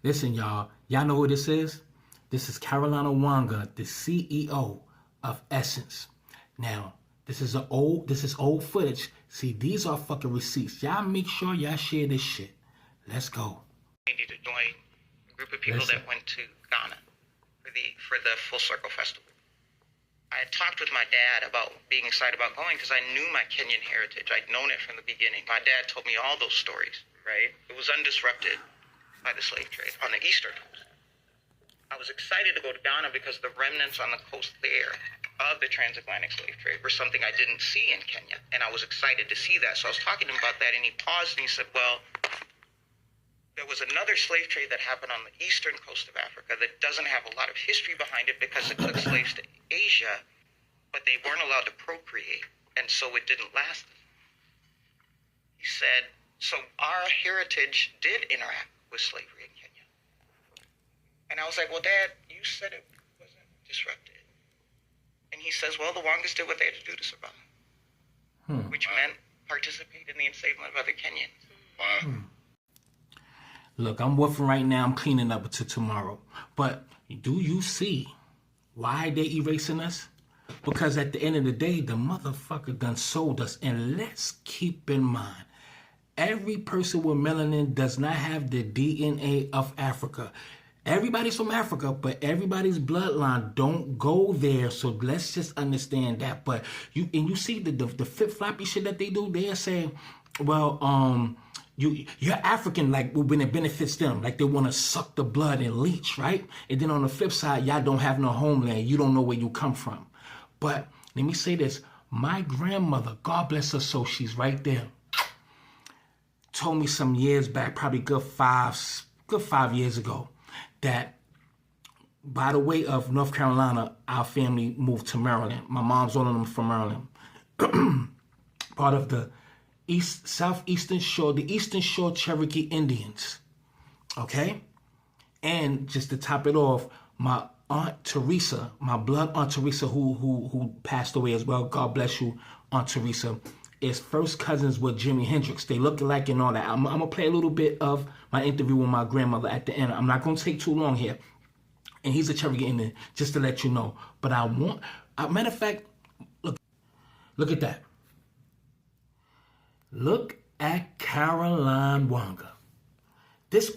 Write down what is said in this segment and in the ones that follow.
Listen, y'all. Y'all know who this is? This is Carolina Wanga, the CEO of Essence. Now, this is old footage. See, these are fucking receipts. Y'all make sure y'all share this shit. Let's go. To join a group of people that went to Ghana for the Full Circle Festival. I had talked with my dad about being excited about going because I knew my Kenyan heritage. I'd known it from the beginning. My dad told me all those stories, right? It was undisrupted by the slave trade on the eastern coast. I was excited to go to Ghana because the remnants on the coast there of the transatlantic slave trade were something I didn't see in Kenya. And I was excited to see that. So I was talking to him about that, and he paused and he said, well, there was another slave trade that happened on the eastern coast of Africa that doesn't have a lot of history behind it because it took slaves to Asia, but they weren't allowed to procreate, and so it didn't last. He said, so our heritage did interact with slavery in Kenya. And I was like, well, Dad, you said it wasn't disrupted. And he says, well, the Wangas did what they had to do to survive, which meant participate in the enslavement of other Kenyans. Wow. Look, I'm woofing right now. I'm cleaning up until tomorrow. But do you see why they erasing us? Because at the end of the day, the motherfucker done sold us. And let's keep in mind, every person with melanin does not have the DNA of Africa. Everybody's from Africa, but everybody's bloodline don't go there. So let's just understand that. But you see the flip-floppy shit that they do. They're saying, well, you're African, like when it benefits them, like they want to suck the blood and leech, right? And then on the flip side, y'all don't have no homeland. You don't know where you come from. But let me say this. My grandmother, God bless her soul, she's right there, told me some years back, probably good five years ago, that by the way of North Carolina, our family moved to Maryland. My mom's all of them from Maryland. Part of the southeastern shore, the Eastern Shore Cherokee Indians. Okay? And just to top it off, my Aunt Teresa, my blood Aunt Teresa, who passed away as well, God bless you, Aunt Teresa, is first cousins with Jimi Hendrix. They look alike and all that. I'm going to play a little bit of my interview with my grandmother at the end. I'm not going to take too long here. And he's a Cherokee Indian, just to let you know. But matter of fact, look at that. Look at Caroline Wanga. This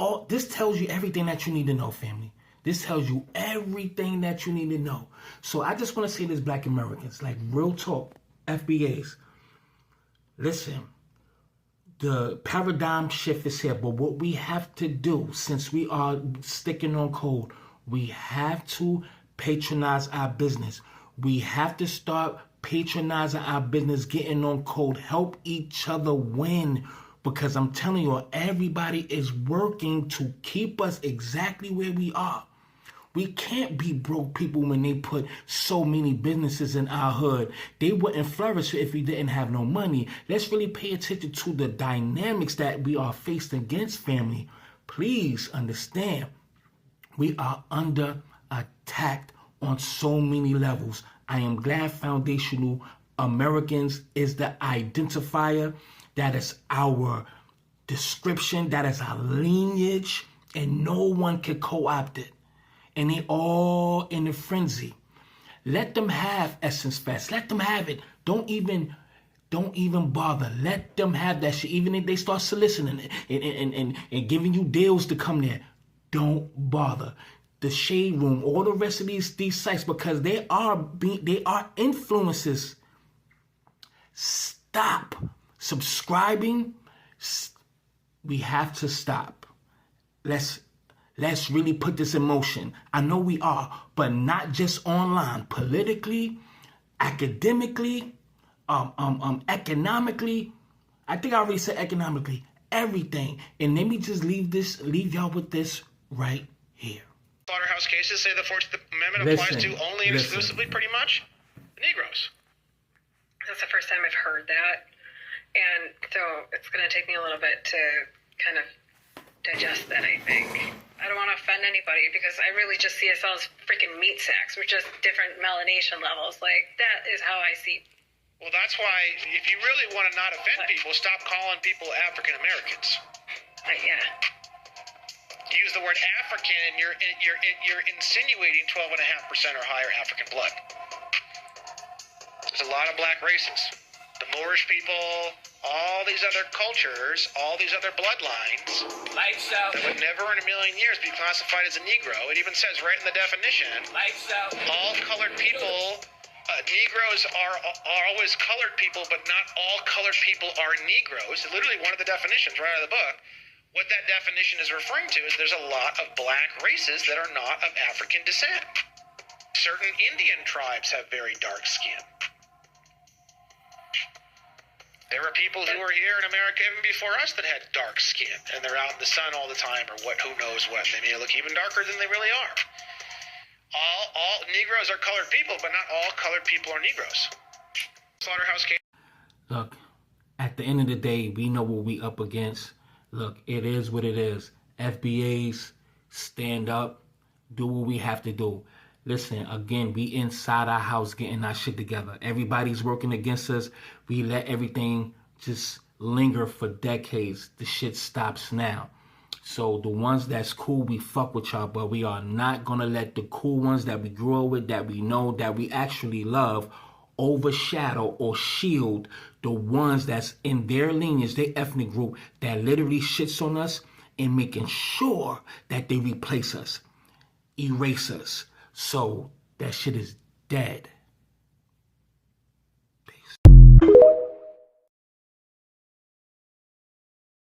tells you everything that you need to know, family. This tells you everything that you need to know. So I just want to say this, Black Americans, like real talk, FBAs. Listen, the paradigm shift is here, but what we have to do, since we are sticking on code, we have to patronize our business. We have to start patronizing our business, getting on code, help each other win. Because I'm telling you, everybody is working to keep us exactly where we are. We can't be broke people when they put so many businesses in our hood. They wouldn't flourish if we didn't have no money. Let's really pay attention to the dynamics that we are faced against, family. Please understand, we are under attack on so many levels. I am glad Foundational Americans is the identifier. That is our description. That is our lineage. And no one can co-opt it. And they all in a frenzy. Let them have Essence Fest. Let them have it. Don't even bother. Let them have that shit. Even if they start soliciting it and giving you deals to come there, don't bother. The Shade Room, all the rest of these sites, because they are influences. Stop subscribing. We have to stop. Let's really put this in motion. I know we are, but not just online. Politically, academically, economically. I think I already said economically. Everything. And let me just leave y'all with this right here. Slaughterhouse cases say the 14th Amendment applies to only and exclusively, pretty much, the Negroes. That's the first time I've heard that. And so it's going to take me a little bit to kind of digest that, I think. I don't want to offend anybody because I really just see ourselves freaking meat sacks. We're just different melanation levels. Like, that is how I see. Well, that's why if you really want to not offend people, stop calling people African Americans. Yeah. use the word African, and you're insinuating 12.5% or higher African blood. There's a lot of black races. The Moorish people, all these other cultures, all these other bloodlines that would never in a million years be classified as a Negro. It even says right in the definition, all colored people, Negroes are always colored people, but not all colored people are Negroes. Literally one of the definitions right out of the book. What that definition is referring to is there's a lot of black races that are not of African descent. Certain Indian tribes have very dark skin. There were people who were here in America even before us that had dark skin, and they're out in the sun all the time, or what? Who knows what? They may look even darker than they really are. All Negroes are colored people, but not all colored people are Negroes. Slaughterhouse case. Look, at the end of the day, we know what we up against. Look, it is what it is. FBAs, stand up, do what we have to do. Listen, again, we inside our house getting our shit together. Everybody's working against us. We let everything just linger for decades. The shit stops now. So the ones that's cool, we fuck with y'all, but we are not going to let the cool ones that we grew up with, that we know, that we actually love, overshadow or shield the ones that's in their lineage, their ethnic group, that literally shits on us and making sure that they replace us, erase us. So that shit is dead.